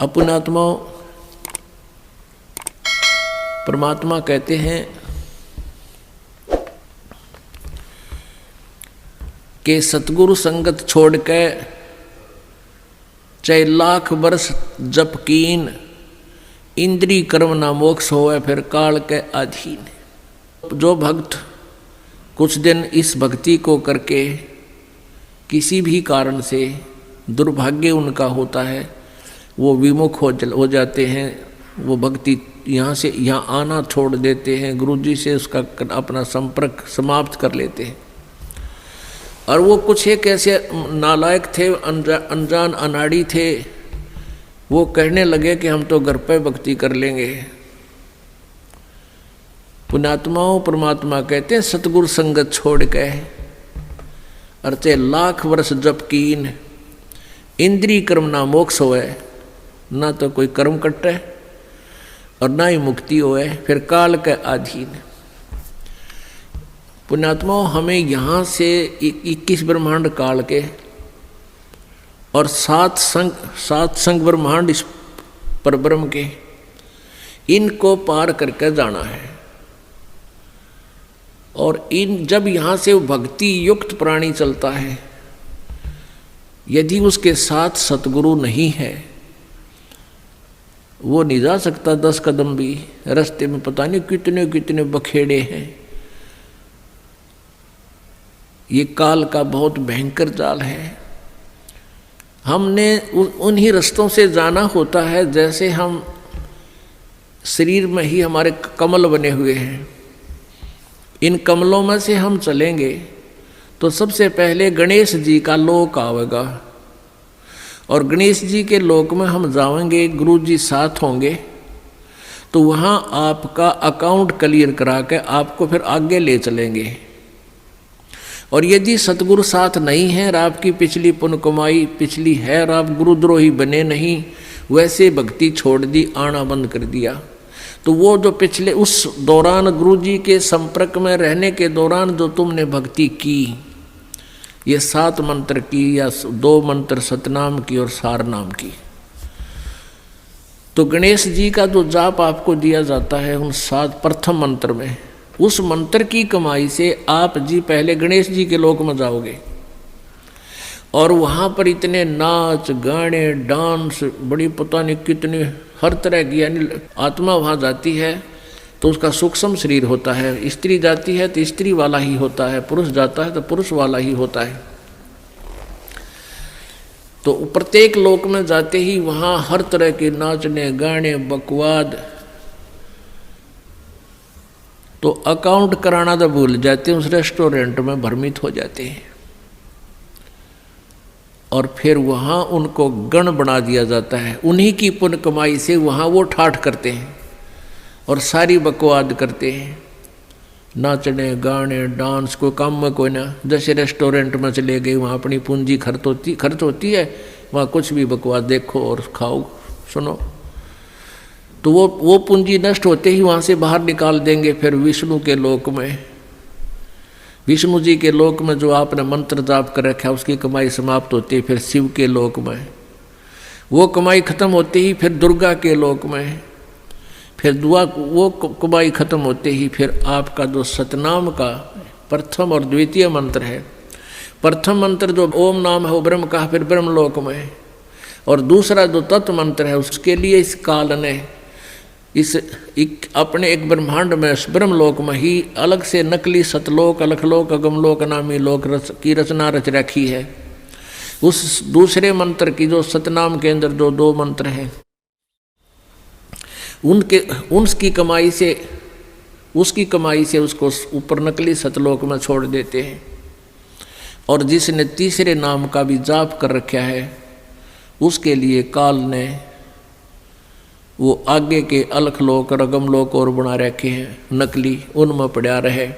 अपनात्मा परमात्मा कहते हैं कि सतगुरु संगत छोड़ के चाहे लाख वर्ष जप कीन, इंद्री कर्म ना मोक्ष होवे फिर काल के अधीन। जो भक्त कुछ दिन इस भक्ति को करके किसी भी कारण से दुर्भाग्य उनका होता है, वो विमुख हो जाते हैं, वो भक्ति यहाँ से यहाँ आना छोड़ देते हैं, गुरुजी से उसका अपना संपर्क समाप्त कर लेते हैं। और वो कुछ एक ऐसे नालायक थे, अनजान अनाड़ी थे, वो कहने लगे कि हम तो घर पे भक्ति कर लेंगे। पुण्यात्माओं परमात्मा कहते हैं सतगुरु संगत छोड़ के अर्चे लाख वर्ष जप कीन, इंद्री कर्म ना मोक्ष होए, ना तो कोई कर्म कटे और ना ही मुक्ति होए फिर काल के अधीन। पुण्यात्माओं हमें यहाँ से 21 ब्रह्मांड काल के और सात संग ब्रह्मांड इस परब्रह्म के, इनको पार करके जाना है। और जब यहाँ से भक्ति युक्त प्राणी चलता है, यदि उसके साथ सतगुरु नहीं है, वो नहीं जा सकता 10 कदम भी। रास्ते में पता नहीं कितने कितने बखेड़े हैं। ये काल का बहुत भयंकर जाल है। हमने उन्हीं रास्तों से जाना होता है जैसे हम शरीर में ही हमारे कमल बने हुए हैं। इन कमलों में से हम चलेंगे तो सबसे पहले गणेश जी का लोक आवेगा, और गणेश जी के लोक में हम जाएंगे, गुरु जी साथ होंगे, तो वहाँ आपका अकाउंट क्लियर करा के आपको फिर आगे ले चलेंगे। और यदि सतगुरु साथ नहीं है और आपकी पिछली पुण्य कमाई पिछली है और आप गुरुद्रोही बने नहीं, वैसे भक्ति छोड़ दी, आना बंद कर दिया, तो वो जो पिछले उस दौरान गुरु जी के संपर्क में रहने के दौरान जो तुमने भक्ति की, ये 7 मंत्र की या 2 मंत्र सतनाम की और सार नाम की, तो गणेश जी का जो जाप आपको दिया जाता है उन 7 प्रथम मंत्र में, उस मंत्र की कमाई से आप जी पहले गणेश जी के लोक में जाओगे। और वहाँ पर इतने नाच गाने डांस, बड़ी पता नहीं कितने हर तरह की, यानी आत्मा वहाँ जाती है तो उसका सूक्ष्म शरीर होता है, स्त्री जाती है तो स्त्री वाला ही होता है, पुरुष जाता है तो पुरुष वाला ही होता है। तो प्रत्येक लोक में जाते ही वहाँ हर तरह के नाचने गाने बकवाद, तो अकाउंट कराना तो भूल जाते हैं, उस रेस्टोरेंट में भ्रमित हो जाते हैं। और फिर वहाँ उनको गण बना दिया जाता है, उन्हीं की पुण्य कमाई से वहाँ वो ठाठ करते हैं और सारी बकवाद करते हैं, नाचने गाने डांस, कोई काम में कोई ना, जैसे रेस्टोरेंट में चले गए वहाँ अपनी पूंजी खर्च होती है, वहाँ कुछ भी बकवाद देखो और खाओ सुनो, तो वो पूंजी नष्ट होते ही वहाँ से बाहर निकाल देंगे। फिर विष्णु के लोक में, विष्णु जी के लोक में जो आपने मंत्र जाप कर रखा है उसकी कमाई समाप्त होती है। फिर शिव के लोक में वो कमाई खत्म होते ही फिर दुर्गा के लोक में, फिर वो कमाई खत्म होते ही फिर आपका जो सतनाम का प्रथम और द्वितीय मंत्र है, प्रथम मंत्र जो ओम नाम है वो ब्रह्म का, फिर ब्रह्म लोक में, और दूसरा जो तत्व मंत्र है उसके लिए इस काल ने अपने एक ब्रह्मांड में ब्रह्मलोक में ही अलग से नकली सतलोक अलखलोक अगमलोक नामी लोक की रचना रच रखी है। उस दूसरे मंत्र की जो सतनाम के अंदर जो 2 मंत्र हैं उसकी कमाई से उसको ऊपर नकली सतलोक में छोड़ देते हैं। और जिसने तीसरे नाम का भी जाप कर रखा है उसके लिए काल ने वो आगे के अलखलोक और अगमलोक और बना रखे हैं नकली, उनमें पड़ा रहे।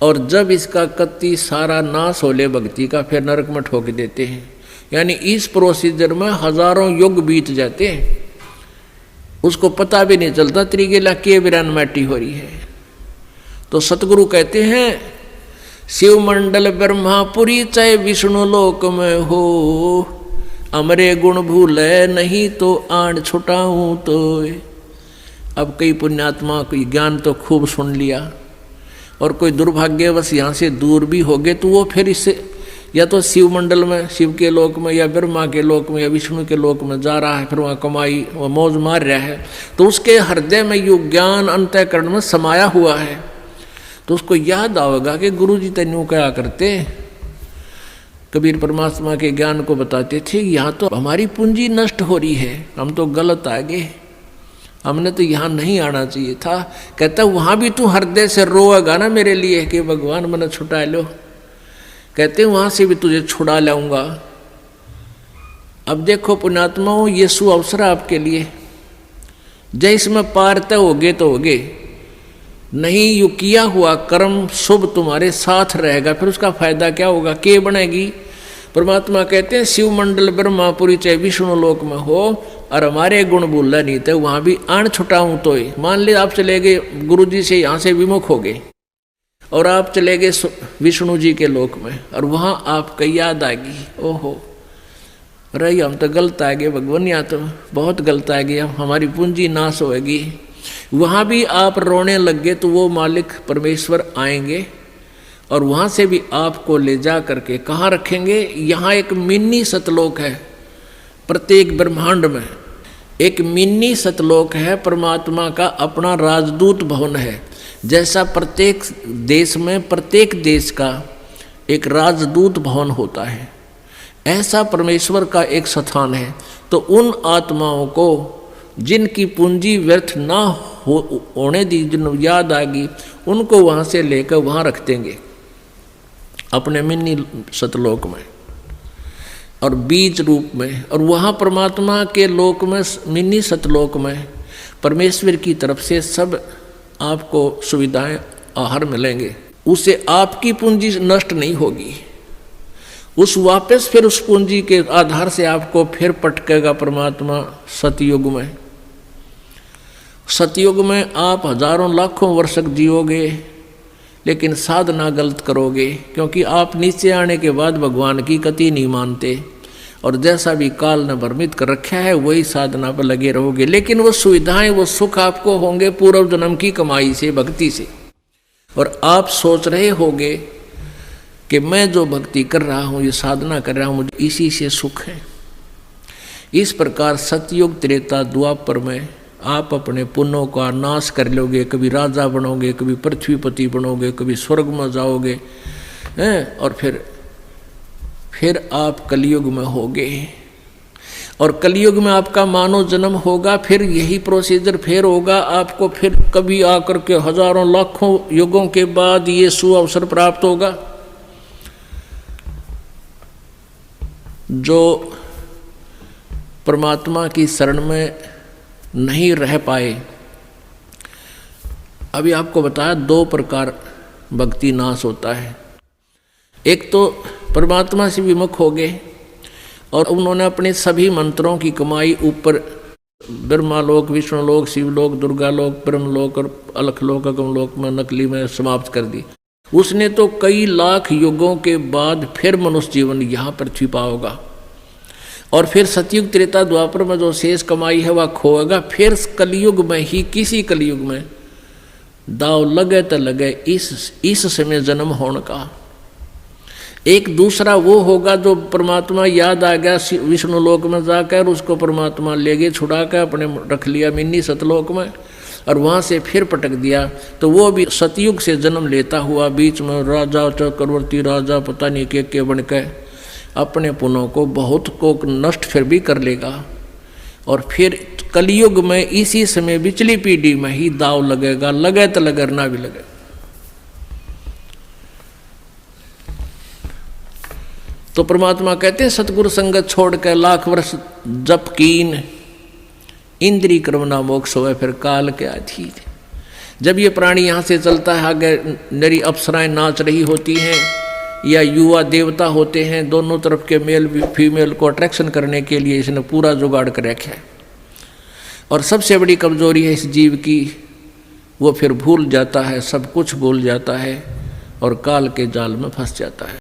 और जब इसका कत्ती सारा नाश होले भक्ति का, फिर नरक में ठोक देते हैं। यानी इस प्रोसीजर में हजारों युग बीत जाते हैं, उसको पता भी नहीं चलता त्रिगेला के विरान माटी हो रही है। तो सतगुरु कहते हैं शिव मंडल ब्रह्मापुरी चाहे विष्णु लोक में हो, अमरे गुण भूले नहीं तो आण छुटाऊं तो। अब कई पुण्यात्मा कोई ज्ञान तो खूब सुन लिया और कोई दुर्भाग्यवश यहाँ से दूर भी हो गए तो वो फिर इससे या तो शिव मंडल में, शिव के लोक में, या ब्रह्मा के लोक में, या विष्णु के लोक में जा रहा है, फिर वहाँ कमाई वह मौज मार रहा है, तो उसके हृदय में यो ज्ञान अंतःकरण में समाया हुआ है। तो उसको याद आएगा कि गुरु जी तेन्यू क्या करते। कबीर परमात्मा के ज्ञान को बताते थे, यहाँ तो हमारी पूंजी नष्ट हो रही है, हम तो गलत आ गए, हमने तो यहाँ नहीं आना चाहिए था। कहता वहाँ भी तू हृदय से रोएगा ना मेरे लिए कि भगवान मैंने छुटा लो, कहते वहाँ से भी तुझे छुड़ा लाऊंगा। अब देखो पुण्यात्माओं, ये सु अवसर आपके लिए, जैसे में पार तय होगे तो होगे, नहीं यू किया हुआ कर्म शुभ तुम्हारे साथ रहेगा, फिर उसका फायदा क्या होगा, के बनेगी। परमात्मा कहते हैं शिव मंडल ब्रह्मापुरी चाहे विष्णु लोक में हो और हमारे गुण बोलना नहीं थे, वहाँ भी आण छुटाऊँ तो ही। मान ली आप चले गए गुरु जी से, यहाँ से विमुख हो गए और आप चले गए विष्णु जी के लोक में, और वहाँ आपको याद आ गई, ओहो रही हम तो गलत आ गए भगवान, यहाँ तो बहुत गलत आ गया, हमारी पूंजी नाश होगी। वहाँ भी आप रोने लग गए तो वो मालिक परमेश्वर आएंगे और वहाँ से भी आपको ले जा करके कहाँ रखेंगे। यहाँ एक मिनी सतलोक है, प्रत्येक ब्रह्मांड में एक मिनी सतलोक है, परमात्मा का अपना राजदूत भवन है। जैसा प्रत्येक देश में प्रत्येक देश का एक राजदूत भवन होता है, ऐसा परमेश्वर का एक स्थान है। तो उन आत्माओं को जिनकी पूंजी व्यर्थ ना होने दी, जिन याद आ गई, उनको वहाँ से लेकर वहाँ रख देंगे अपने मिनी सतलोक में और बीज रूप में। और वहाँ परमात्मा के लोक में, मिनी सतलोक में परमेश्वर की तरफ से सब आपको सुविधाएं आहार मिलेंगे, उससे आपकी पूंजी नष्ट नहीं होगी। उस वापस फिर उस पूंजी के आधार से आपको फिर पटकेगा परमात्मा सतयुग में। सतयुग में आप हजारों लाखों वर्ष जियोगे, लेकिन साधना गलत करोगे, क्योंकि आप नीचे आने के बाद भगवान की कति नहीं मानते और जैसा भी काल ने भ्रमित कर रखा है वही साधना पर लगे रहोगे। लेकिन वो सुविधाएं, वो सुख आपको होंगे पूर्व जन्म की कमाई से, भक्ति से। और आप सोच रहे होगे कि मैं जो भक्ति कर रहा हूँ, ये साधना कर रहा हूँ, मुझे इसी से सुख है। इस प्रकार सतयुग त्रेता द्वापर में आप अपने पुण्यों का नाश कर लोगे, कभी राजा बनोगे, कभी पृथ्वीपति बनोगे, कभी स्वर्ग में जाओगे हैं, और फिर आप कलयुग में होगे। और कलयुग में आपका मानव जन्म होगा, फिर यही प्रोसीजर फिर होगा आपको, फिर कभी आकर के हजारों लाखों युगों के बाद ये सुअवसर प्राप्त होगा। जो परमात्मा की शरण में नहीं रह पाए, अभी आपको बताया 2 प्रकार भक्ति नाश होता है। एक तो परमात्मा से विमुख हो गए और उन्होंने अपने सभी मंत्रों की कमाई ऊपर ब्रह्मालोक, विष्णुलोक, शिवलोक, दुर्गालोक, ब्रह्मलोक और अलखलोक, अगमलोक में नकली में समाप्त कर दी। उसने तो कई लाख युगों के बाद फिर मनुष्य जीवन यहाँ पृथ्वी पाओगा और फिर सतयुग त्रेता द्वापर में जो शेष कमाई है वह खोएगा। फिर कलयुग में ही, किसी कलयुग में दाव लगे तो लगे इस समय जन्म होने का। एक दूसरा वो होगा जो परमात्मा याद आ गया विष्णु लोक में जाकर, उसको परमात्मा ले गए छुड़ा कर, अपने रख लिया मिनी सतलोक में और वहाँ से फिर पटक दिया। तो वो भी सतयुग से जन्म लेता हुआ बीच में राजा, चक्रवर्ती राजा, पता नहीं के बन के अपने पुनों को बहुत को नष्ट फिर भी कर लेगा। और फिर कलयुग में इसी समय बिचली पीढ़ी में ही दाव लगेगा, लगे तो लगे ना भी लगे। तो परमात्मा कहते हैं सतगुरु संगत छोड़ कर लाख वर्ष जप कीन, इंद्री क्रमना मोक्ष होवे फिर काल के अधीन। जब ये प्राणी यहाँ से चलता है, आगे नरी अप्सराएं नाच रही होती हैं या युवा देवता होते हैं, दोनों तरफ के मेल फीमेल को अट्रैक्शन करने के लिए इसने पूरा जुगाड़ कर रखा है। और सबसे बड़ी कमजोरी है इस जीव की, वो फिर भूल जाता है, सब कुछ भूल जाता है और काल के जाल में फंस जाता है।